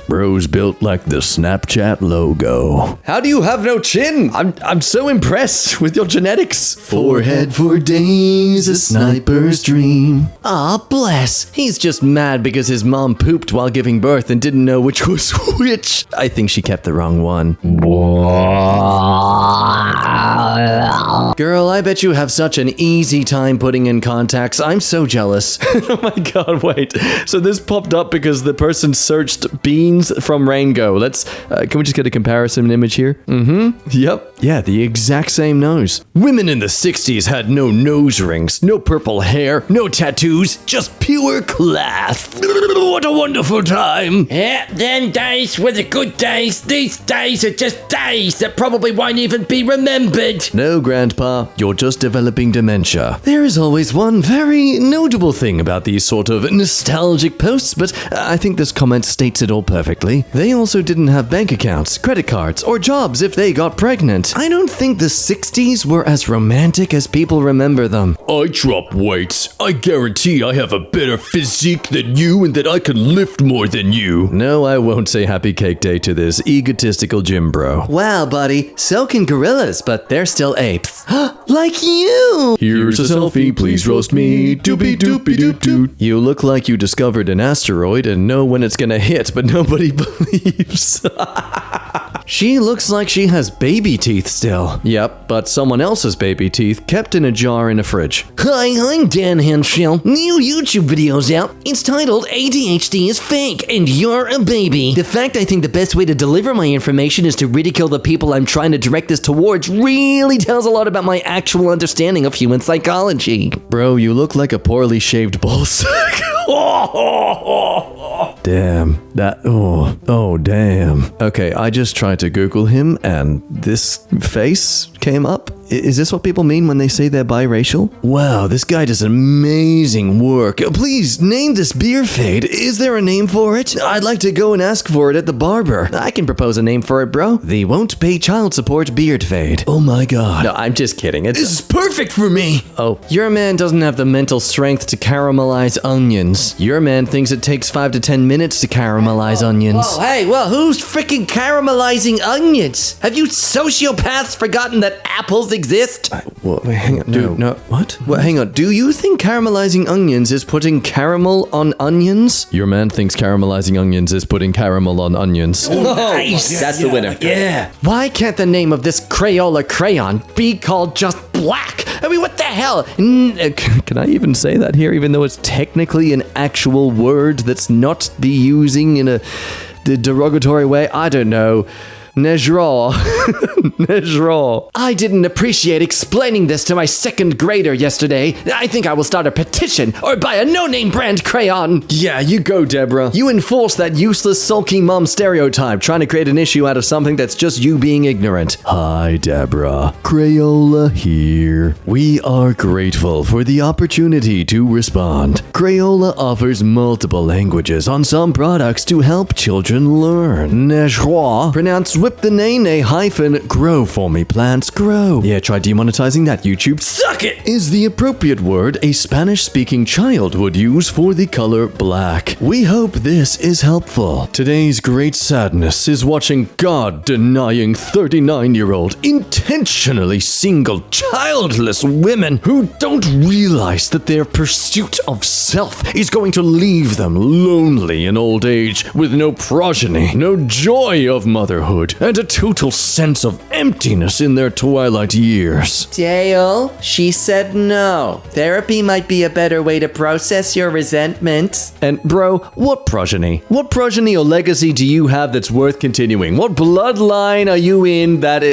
Bro's built like the Snapchat logo. How do you have no chin? I'm so impressed with your genetics. Forehead for days, a sniper's dream. Ah, bless. He's just mad because his mom pooped while giving birth and didn't know which was which. I think she kept the wrong one. Girl, I bet you have such an easy time putting in contacts. I'm so jealous. Oh my god, wait. So this popped up because the person searched beans from Raingo. Let's, can we just get a comparison image here? Yep. Yeah, the exact same nose. Women in the 60s had no nose rings, no purple hair, no tattoos, just pure class. What a wonderful time. Yeah, them days were the good days. These days are just days that probably won't even be remembered. No, Grandpa, you're just developing dementia. There is always one very notable thing about these sort of nostalgic posts, but I think this comment states it all perfectly. They also didn't have bank accounts, credit cards, or jobs if they got pregnant. I don't think the 60s were as romantic as people remember them. I drop weights. I guarantee I have a better physique than you and that I can lift more than you. No, I won't say happy cake day to this egotistical gym bro. Wow, buddy, so can gorillas, but they're still apes. Like you! Here's a selfie, please roast me. Doopy doopy doop doop. You look like you discovered an asteroid and know when it's gonna hit, but nobody believes. She looks like she has baby teeth still. Yep, but someone else's baby teeth kept in a jar in a fridge. Hi, I'm Dan Henschel. New YouTube video's out. It's titled ADHD is Fake and You're a Baby. The fact I think the best way to deliver my information is to ridicule the people I'm trying to direct this towards really tells a lot about my actual understanding of human psychology. Bro, you look like a poorly shaved ballsack. Damn. Damn. Okay, I just tried to Google him and this face came up. Is this what people mean when they say they're biracial? Wow, this guy does amazing work. Please, name this beard fade. Is there a name for it? I'd like to go and ask for it at the barber. I can propose a name for it, bro. The won't pay child support beard fade. Oh my god. No, I'm just kidding. This is perfect for me. Oh, your man doesn't have the mental strength to caramelize onions. Your man thinks it takes 5 to 10 minutes to caramelize onions. Oh, hey, well, who's freaking caramelizing onions? Have you sociopaths forgotten that apples exist? Well, hang on. No. What? Well, hang on. Do you think caramelizing onions is putting caramel on onions? Your man thinks caramelizing onions is putting caramel on onions. Oh, nice. That's the winner. Yeah. Why can't the name of this Crayola crayon be called just black? I mean, what the hell? Can I even say that here, even though it's technically an actual word that's not be using in a derogatory way? I don't know. Nejraw. Nejraw. I didn't appreciate explaining this to my second grader yesterday. I think I will start a petition or buy a no-name brand crayon. Yeah, you go, Deborah. You enforce that useless sulky mom stereotype, trying to create an issue out of something that's just you being ignorant. Hi, Deborah. Crayola here. We are grateful for the opportunity to respond. Crayola offers multiple languages on some products to help children learn. Nejraw, pronounced whip the nay hyphen grow for me plants grow. Yeah, try demonetizing that, YouTube. Suck it! Is the appropriate word a Spanish-speaking child would use for the color black. We hope this is helpful. Today's great sadness is watching God-denying 39-year-old intentionally single childless women who don't realize that their pursuit of self is going to leave them lonely in old age with no progeny, no joy of motherhood, and a total sense of emptiness in their twilight years. Dale, she said no. Therapy might be a better way to process your resentment. And bro, what progeny? What progeny or legacy do you have that's worth continuing? What bloodline are you in that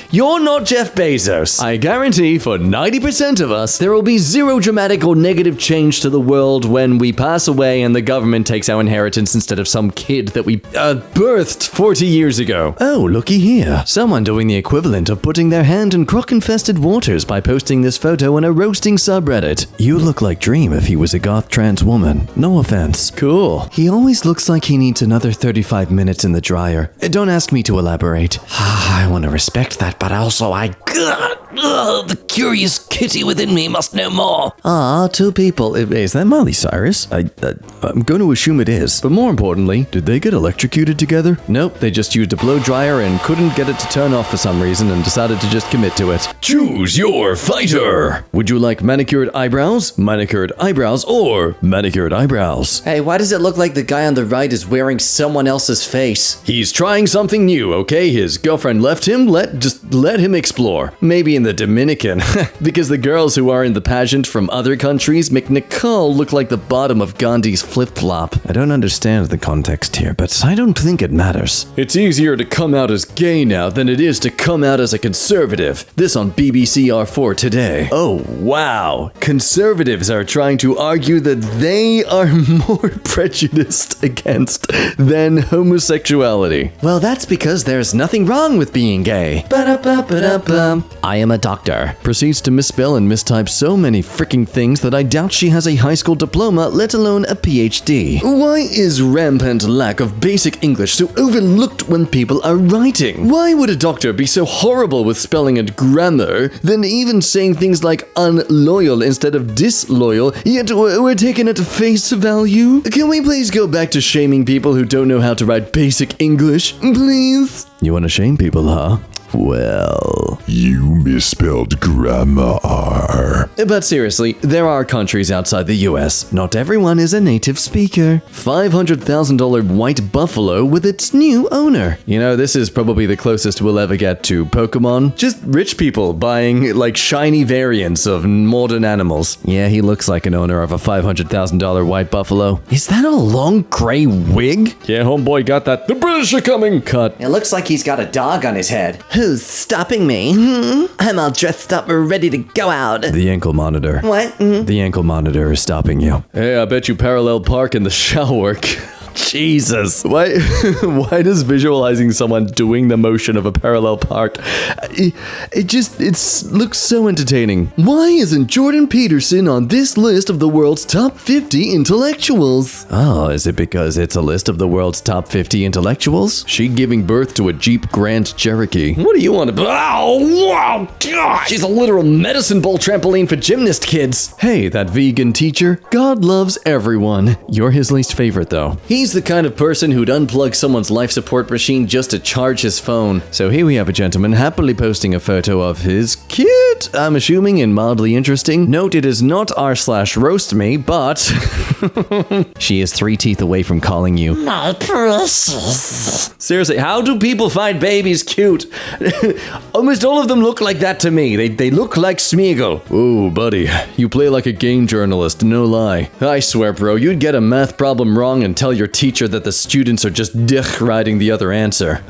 you're not Jeff Bezos. I guarantee for 90% of us, there will be zero dramatic or negative change to the world when we pass away and the government takes our inheritance instead of some kid that we birthed 40 years ago. Oh, looky here. Someone doing the equivalent of putting their hand in croc-infested waters by posting this photo in a roasting subreddit. You look like Dream if he was a goth trans woman. No offense. Cool. He always looks like he needs another 35 minutes in the dryer. Don't ask me to elaborate. I want to respect that, but also I The curious kitty within me must know more. Ah, two people. Is that Miley Cyrus? I'm going to assume it is. But more importantly, did they get electrocuted together? Nope, they just used a blow dryer and couldn't get it to turn off for some reason and decided to just commit to it. Choose your fighter. Would you like manicured eyebrows, or manicured eyebrows? Hey, why does it look like the guy on the right is wearing someone else's face? He's trying something new, okay? His girlfriend left him, just let him explore. Maybe in the Dominican, because the girls who are in the pageant from other countries make Nicole look like the bottom of Gandhi's flip-flop. I don't understand the context here, but I don't think it matters. It's easier to come out as gay now than it is to come out as a conservative. This on BBC R4 today. Oh, wow. Conservatives are trying to argue that they are more prejudiced against than homosexuality. Well, that's because there's nothing wrong with being gay. I am a doctor. Proceeds to misspell and mistype so many freaking things that I doubt she has a high school diploma, let alone a PhD. Why is rampant lack of basic English so overlooked when people are writing? Why would a doctor be so horrible with spelling and grammar, then even saying things like unloyal instead of disloyal, yet we're taken at face value? Can we please go back to shaming people who don't know how to write basic English, please? You want to shame people, huh? Well, You misspelled grammar. but seriously, there are countries outside the US. Not everyone is a native speaker. $500,000 white buffalo with its new owner. You know, this is probably the closest we'll ever get to Pokemon. Just rich people buying, like, shiny variants of modern animals. Yeah, he looks like an owner of a $500,000 white buffalo. Is that a long gray wig? Yeah, homeboy got that. The British are coming! Cut. It looks like he's got a dog on his head. Who's stopping me? I'm all dressed up, ready to go out. The ankle monitor. What? The ankle monitor is stopping you. Hey, I bet you parallel park in the shower. Jesus. Why does visualizing someone doing the motion of a parallel park, it looks so entertaining. Why isn't Jordan Peterson on this list of the world's top 50 intellectuals? Oh, is it because it's a list of the world's top 50 intellectuals? She giving birth to a Jeep Grand Cherokee. What do you want to... Oh, God. She's a literal medicine ball trampoline for gymnast kids. Hey, that vegan teacher. God loves everyone. You're his least favorite, though. He's the kind of person who'd unplug someone's life support machine just to charge his phone. So here we have a gentleman happily posting a photo of his kid, I'm assuming, and mildly interesting. Note, it is not r/roast me, but she is 3 teeth away from calling you My precious. Seriously, how do people find babies cute? Almost all of them look like that to me. They look like Smeagol. Ooh, buddy, you play like a game journalist, no lie. I swear, bro, you'd get a math problem wrong and tell your teacher that the students are just writing the other answer.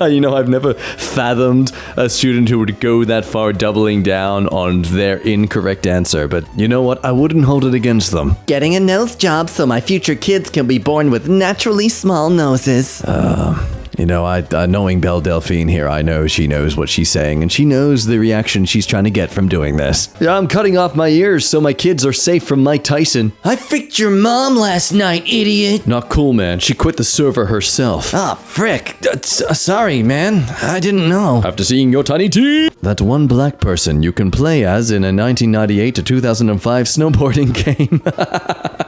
You know, I've never fathomed a student who would go that far doubling down on their incorrect answer, but you know what? I wouldn't hold it against them. Getting a nose job so my future kids can be born with naturally small noses. You know, knowing Belle Delphine here, I know she knows what she's saying, and she knows the reaction she's trying to get from doing this. Yeah, I'm cutting off my ears so my kids are safe from Mike Tyson. I freaked your mom last night, idiot. Not cool, man. She quit the server herself. Ah, frick. Sorry, man. I didn't know. After seeing your tiny teeth. That one black person you can play as in a 1998 to 2005 snowboarding game.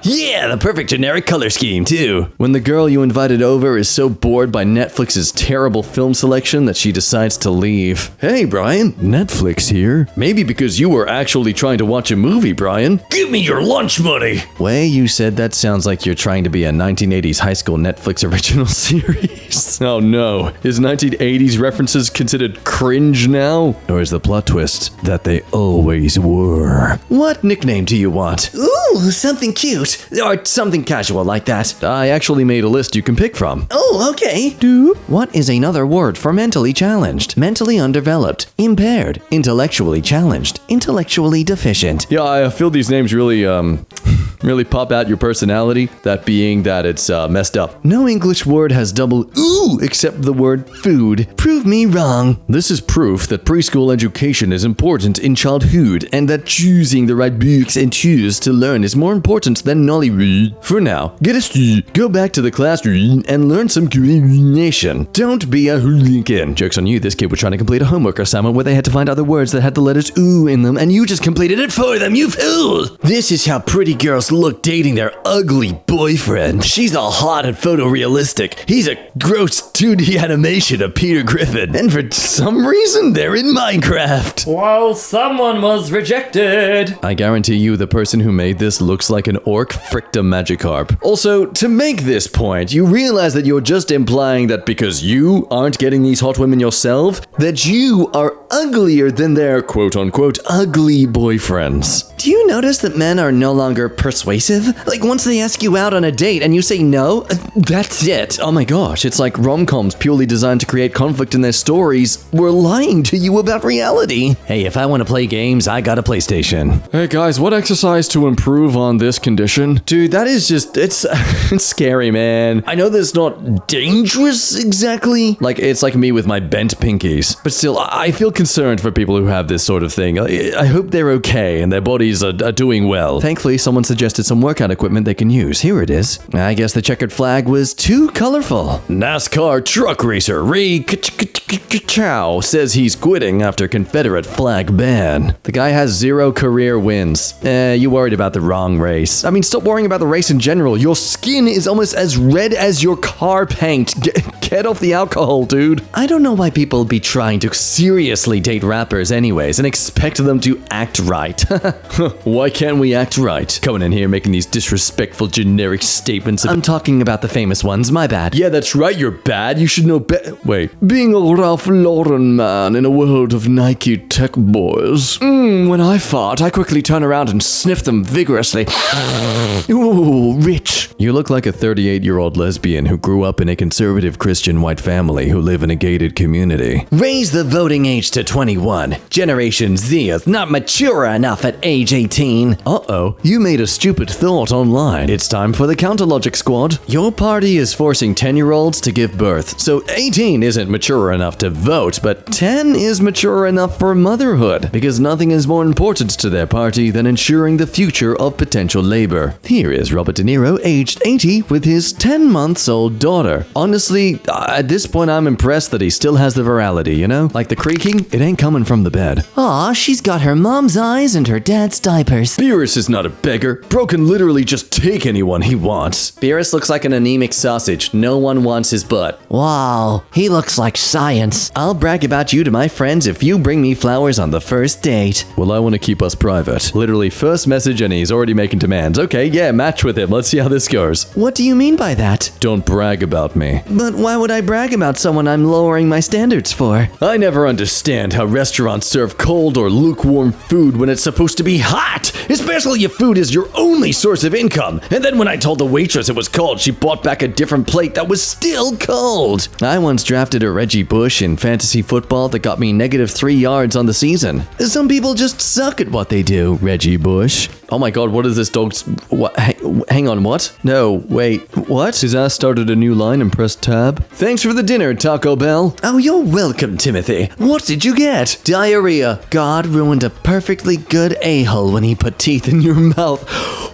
Yeah, the perfect generic color scheme, too. When the girl you invited over is so bored by Netflix's terrible film selection that she decides to leave. Hey, Brian. Netflix here. Maybe because you were actually trying to watch a movie, Brian. Give me your lunch money. Way you said that sounds like you're trying to be a 1980s high school Netflix original series. Oh no. Is 1980s references considered cringe now? Or is the plot twist that they always were? What nickname do you want? Ooh, something cute. Or something casual like that. I actually made a list you can pick from. Oh, okay. What is another word for mentally challenged? Mentally undeveloped, impaired, intellectually challenged, intellectually deficient. Yeah, I feel these names really, really pop out your personality, that being that it's messed up. No English word has double ooh except the word food. Prove me wrong. This is proof that preschool education is important in childhood and that choosing the right books and tools to learn is more important than Nollywood. For now, get a stool, go back to the classroom and learn some coordination. Don't be a hooligan. Joke's on you, this kid was trying to complete a homework assignment where they had to find other words that had the letters ooh in them and you just completed it for them, you fool! This is how pretty girls look dating their ugly boyfriend. She's all hot and photorealistic. He's a gross 2D animation of Peter Griffin. And for some reason, they're in Minecraft. Well, someone was rejected. I guarantee you the person who made this looks like an orc fricked a Magikarp. Also, to make this point, you realize that you're just implying that because you aren't getting these hot women yourself, that you are uglier than their quote-unquote ugly boyfriends. Do you notice that men are no longer persuasive? Like once they ask you out on a date and you say no, that's it. Oh my gosh, it's like rom-coms purely designed to create conflict in their stories. We're lying to you about reality. Hey, if I want to play games, I got a PlayStation. Hey guys, what exercise to improve on this condition? Dude, that is just, it's scary, man. I know that's not dangerous exactly. Like, it's like me with my bent pinkies. But still, I feel concerned for people who have this sort of thing. I hope they're okay and their bodies are doing well. Thankfully, someone suggested some workout equipment they can use. Here it is. I guess the checkered flag was too colorful. NASCAR truck racer Ray Chow says he's quitting after Confederate flag ban. The guy has 0 career wins. You worried about the wrong race. I mean, stop worrying about the race in general. Your skin is almost as red as your car paint. Get off the alcohol, dude. I don't know why people be trying to seriously date rappers anyways and expect them to act right. Why can't we act right? Coming in here making these disrespectful generic statements. I'm talking about the famous ones, my bad. Yeah, that's right, you're bad. You should know Wait. Being a Ralph Lauren man in a world of Nike tech boys. When I fart, I quickly turn around and sniff them vigorously. Ooh, rich. You look like a 38-year-old lesbian who grew up in a conservative Christian white family who live in a gated community. Raise the voting age to 21. Generation Z is not mature enough at age 18. Uh-oh, you made a stupid thought online. It's time for the Counterlogic Squad. Your party is forcing 10-year-olds to give birth, so 18 isn't mature enough to vote, but 10 is mature enough for motherhood, because nothing is more important to their party than ensuring the future of potential labor. Here is Robert De Niro, aged 80, with his 10-month-old daughter. Honestly, at this point I'm impressed that he still has the virality, you know? Like the creaking, it ain't coming from the bed. Aw, she's got her mom's eyes and her dad's diapers. Beerus is not a beggar. Bro can literally just take anyone he wants. Beerus looks like an anemic sausage. No one wants his butt. Wow, he looks like science. I'll brag about you to my friends if you bring me flowers on the first date. Well, I want to keep us private. Literally first message and he's already making demands. Okay, yeah, match with him. Let's see how this goes. What do you mean by that? Don't brag about me. But why would I brag about someone I'm lowering my standards for? I never understand how restaurants serve cold or lukewarm food when it's supposed to be hot, especially if food is your only source of income. And then when I told the waitress it was cold, she brought back a different plate that was still cold. I once drafted a Reggie Bush in fantasy football that got me -3 yards on the season. Some people just suck at what they do, Reggie Bush. Oh my god, what is this dog's... What? Hang on, what? No, wait, what? His ass started a new line and pressed tab. Thanks for the dinner, Taco Bell. Oh, you're welcome, Timothy. What did you get? Diarrhea. God ruined a perfectly good a-hole when he put teeth in your mouth.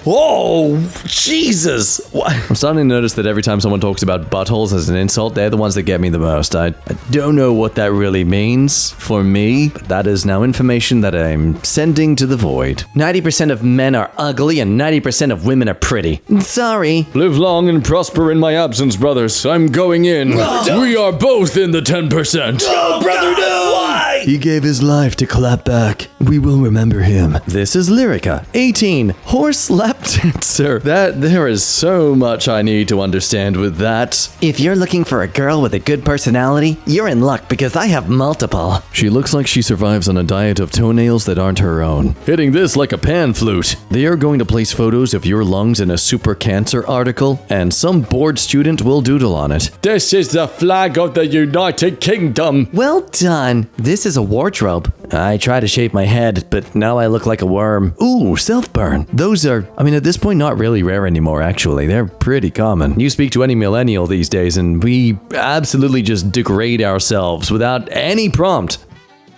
Oh, Jesus. What? I'm starting to notice that every time someone talks about buttholes as an insult, they're the ones that get me the most. I don't know what that really means for me, but that is now information that I'm sending to the void. 90% of men are ugly and 90% of women are pretty. Sorry. Live long and prosper in my absence, brothers. I'm going in. We are both in the 10%. Oh, brother, no! Why? He gave his life to clap back. We will remember him. This is Lyrica, 18, horse lap dancer. There is so much I need to understand with that. If you're looking for a girl with a good personality, you're in luck because I have multiple. She looks like she survives on a diet of toenails that aren't her own. Hitting this like a pan flute. They are going to place photos of your lungs in a super cancer article, and some bored student will doodle on it. This is the flag of the United Kingdom. Well done. This is a wardrobe. I try to shave my head, but now I look like a worm. Ooh, self-burn. Those are, at this point, not really rare anymore, actually. They're pretty common. You speak to any millennial these days, and we absolutely just degrade ourselves without any prompt.